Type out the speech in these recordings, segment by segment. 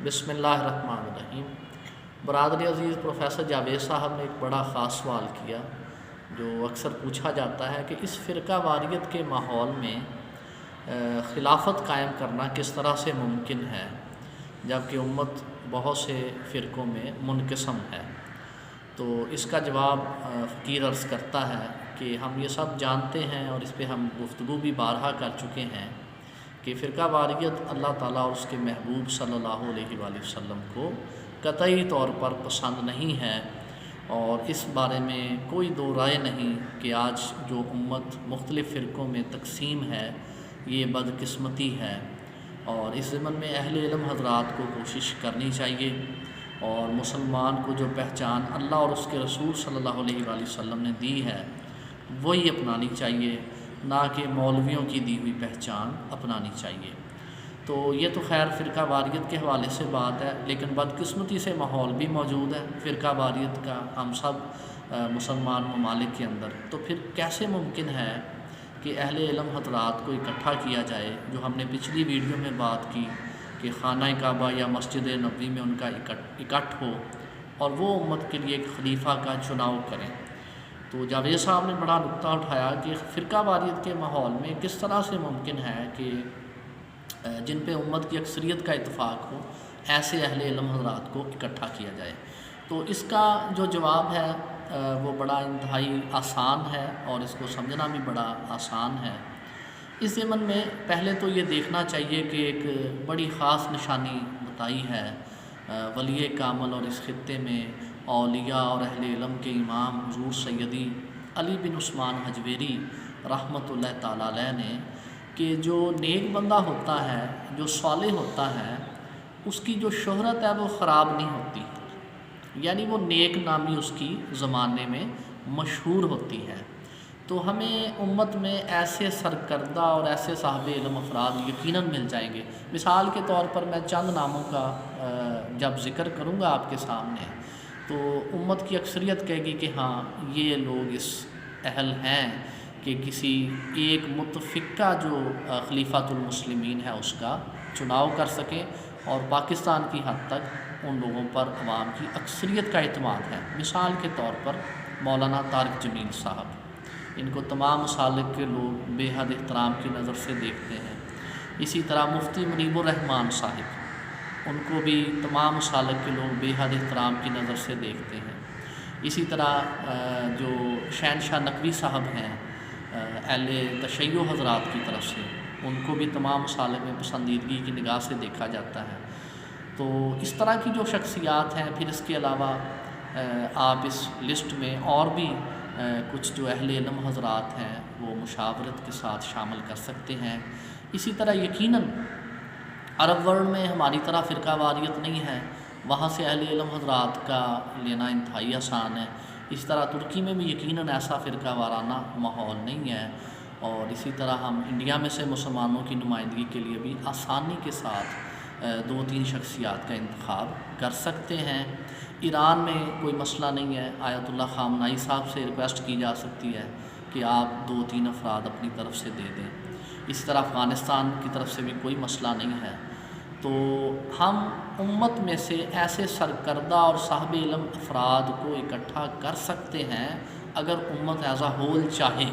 بسم اللہ الرحمن الرحیم۔ برادری عزیز، پروفیسر جاوید صاحب نے ایک بڑا خاص سوال کیا جو اکثر پوچھا جاتا ہے کہ اس فرقہ واریت کے ماحول میں خلافت قائم کرنا کس طرح سے ممکن ہے جبکہ امت بہت سے فرقوں میں منقسم ہے۔ تو اس کا جواب فقیر عرض کرتا ہے کہ ہم یہ سب جانتے ہیں اور اس پہ ہم گفتگو بھی بارہا کر چکے ہیں کہ فرقہ واریت اللہ تعالیٰ اور اس کے محبوب صلی اللہ علیہ وآلہ وسلم کو قطعی طور پر پسند نہیں ہے، اور اس بارے میں کوئی دو رائے نہیں کہ آج جو امت مختلف فرقوں میں تقسیم ہے یہ بدقسمتی ہے، اور اس ضمن میں اہل علم حضرات کو کوشش کرنی چاہیے اور مسلمان کو جو پہچان اللہ اور اس کے رسول صلی اللہ علیہ وآلہ وسلم نے دی ہے وہی اپنانی چاہیے، نہ کہ مولویوں کی دی ہوئی پہچان اپنانی چاہیے۔ تو یہ تو خیر فرقہ واریت کے حوالے سے بات ہے، لیکن بدقسمتی سے ماحول بھی موجود ہے فرقہ واریت کا ہم سب مسلمان ممالک کے اندر۔ تو پھر کیسے ممکن ہے کہ اہل علم حضرات کو اکٹھا کیا جائے، جو ہم نے پچھلی ویڈیو میں بات کی کہ خانہ کعبہ یا مسجد نبوی میں ان کا اکٹھ ہو اور وہ امت کے لیے ایک خلیفہ کا چناؤ کریں۔ تو جاوید صاحب نے بڑا نقطہ اٹھایا کہ فرقہ واریت کے ماحول میں کس طرح سے ممکن ہے کہ جن پہ امت کی اکثریت کا اتفاق ہو ایسے اہل علم حضرات کو اکٹھا کیا جائے۔ تو اس کا جو جواب ہے وہ بڑا انتہائی آسان ہے اور اس کو سمجھنا بھی بڑا آسان ہے۔ اس ضمن میں پہلے تو یہ دیکھنا چاہیے کہ ایک بڑی خاص نشانی بتائی ہے ولی کامل اور اس خطے میں اولیاء اور اہل علم کے امام حضور سیدی علی بن عثمان حجویری رحمۃ اللہ تعالیٰ علیہ نے کہ جو نیک بندہ ہوتا ہے، جو صالح ہوتا ہے، اس کی جو شہرت ہے وہ خراب نہیں ہوتی، یعنی وہ نیک نامی اس کی زمانے میں مشہور ہوتی ہے۔ تو ہمیں امت میں ایسے سرکردہ اور ایسے صاحب علم افراد یقیناً مل جائیں گے۔ مثال کے طور پر میں چند ناموں کا جب ذکر کروں گا آپ کے سامنے تو امت کی اکثریت کہے گی کہ ہاں یہ لوگ اس اہل ہیں کہ کسی ایک متفقہ جو خلیفۃ المسلمین ہے اس کا چناؤ کر سکیں، اور پاکستان کی حد تک ان لوگوں پر عوام کی اکثریت کا اعتماد ہے۔ مثال کے طور پر مولانا طارق جمیل صاحب، ان کو تمام مسالک کے لوگ بے حد احترام کی نظر سے دیکھتے ہیں۔ اسی طرح مفتی منیب الرحمان صاحب، ان کو بھی تمام مسالک کے لوگ بے حد احترام کی نظر سے دیکھتے ہیں۔ اسی طرح جو شہنشاہ نقوی صاحب ہیں اہل تشیع حضرات کی طرف سے، ان کو بھی تمام مسالک میں پسندیدگی کی نگاہ سے دیکھا جاتا ہے۔ تو اس طرح کی جو شخصیات ہیں، پھر اس کے علاوہ آپ اس لسٹ میں اور بھی کچھ جو اہل علم حضرات ہیں وہ مشاورت کے ساتھ شامل کر سکتے ہیں۔ اسی طرح یقیناً عرب ورلڈ میں ہماری طرح فرقہ واریت نہیں ہے، وہاں سے اہل علم حضرات کا لینا انتہائی آسان ہے۔ اس طرح ترکی میں بھی یقیناً ایسا فرقہ وارانہ ماحول نہیں ہے، اور اسی طرح ہم انڈیا میں سے مسلمانوں کی نمائندگی کے لیے بھی آسانی کے ساتھ دو تین شخصیات کا انتخاب کر سکتے ہیں۔ ایران میں کوئی مسئلہ نہیں ہے، آیت اللہ خامنائی صاحب سے ریکویسٹ کی جا سکتی ہے کہ آپ دو تین افراد اپنی طرف سے دے دیں۔ اسی طرح افغانستان کی طرف سے بھی کوئی مسئلہ نہیں ہے۔ تو ہم امت میں سے ایسے سرکردہ اور صاحب علم افراد کو اکٹھا کر سکتے ہیں اگر امت ایز اے ہول چاہے۔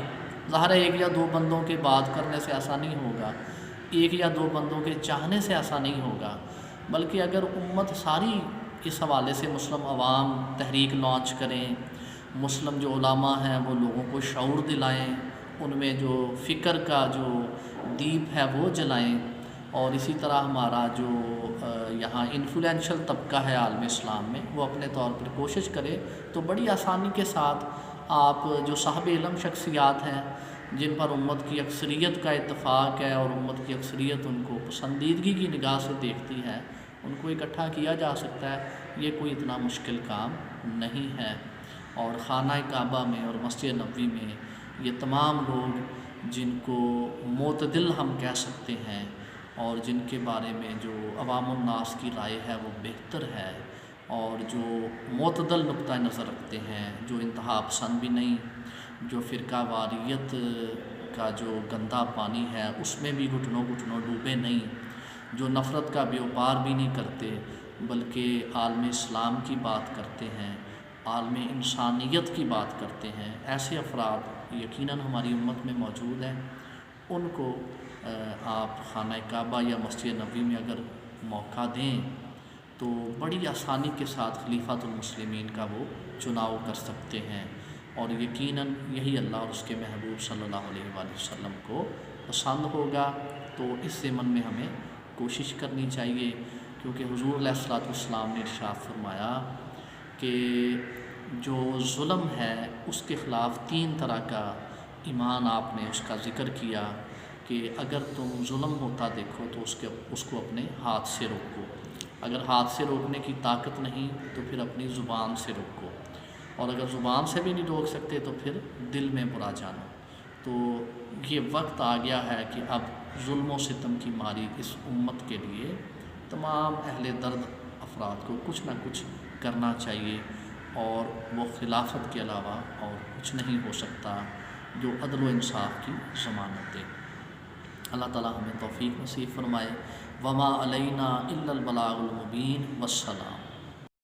ظاہر ہے ایک یا دو بندوں کے بات کرنے سے ایسا نہیں ہوگا، ایک یا دو بندوں کے چاہنے سے ایسا نہیں ہوگا، بلکہ اگر امت ساری اس حوالے سے مسلم عوام تحریک لانچ کریں، مسلم جو علماء ہیں وہ لوگوں کو شعور دلائیں، ان میں جو فکر کا جو دیپ ہے وہ جلائیں، اور اسی طرح ہمارا جو یہاں انفلوئنشل طبقہ ہے عالم اسلام میں وہ اپنے طور پر کوشش کرے، تو بڑی آسانی کے ساتھ آپ جو صاحب علم شخصیات ہیں جن پر امت کی اکثریت کا اتفاق ہے اور امت کی اکثریت ان کو پسندیدگی کی نگاہ سے دیکھتی ہے، ان کو اکٹھا کیا جا سکتا ہے۔ یہ کوئی اتنا مشکل کام نہیں ہے، اور خانہ کعبہ میں اور مسجد نبوی میں یہ تمام لوگ جن کو معتدل ہم کہہ سکتے ہیں اور جن کے بارے میں جو عوام الناس کی رائے ہے وہ بہتر ہے، اور جو معتدل نقطہ نظر رکھتے ہیں، جو انتہا پسند بھی نہیں، جو فرقہ واریت کا جو گندا پانی ہے اس میں بھی گھٹنوں گھٹنوں ڈوبے نہیں، جو نفرت کا بیوپار بھی نہیں کرتے بلکہ عالم اسلام کی بات کرتے ہیں، عالم انسانیت کی بات کرتے ہیں، ایسے افراد یقیناً ہماری امت میں موجود ہیں۔ ان کو آپ خانہ کعبہ یا مسجد نبوی میں اگر موقع دیں تو بڑی آسانی کے ساتھ خلیفۃ المسلمین کا وہ چناؤ کر سکتے ہیں، اور یقیناً یہی اللہ اور اس کے محبوب صلی اللہ علیہ وآلہ وسلم کو پسند ہوگا۔ تو اس ضمن میں ہمیں کوشش کرنی چاہیے، کیونکہ حضور علیہ الصلوۃ والسلام نے ارشاد فرمایا کہ جو ظلم ہے اس کے خلاف 3 طرح کا ایمان آپ نے اس کا ذکر کیا کہ اگر تم ظلم ہوتا دیکھو تو اس کو اپنے ہاتھ سے روکو، اگر ہاتھ سے روکنے کی طاقت نہیں تو پھر اپنی زبان سے روکو، اور اگر زبان سے بھی نہیں روک سکتے تو پھر دل میں برا جانو۔ تو یہ وقت آ گیا ہے کہ اب ظلم و ستم کی ماری اس امت کے لیے تمام اہل درد افراد کو کچھ نہ کچھ کرنا چاہیے، اور وہ خلافت کے علاوہ اور کچھ نہیں ہو سکتا جو عدل و انصاف کی ضمانت دے۔ اللہ تعالی ہمیں توفیق نصیب فرمائے۔ وما علینا الا البلاغ المبین، والسلام۔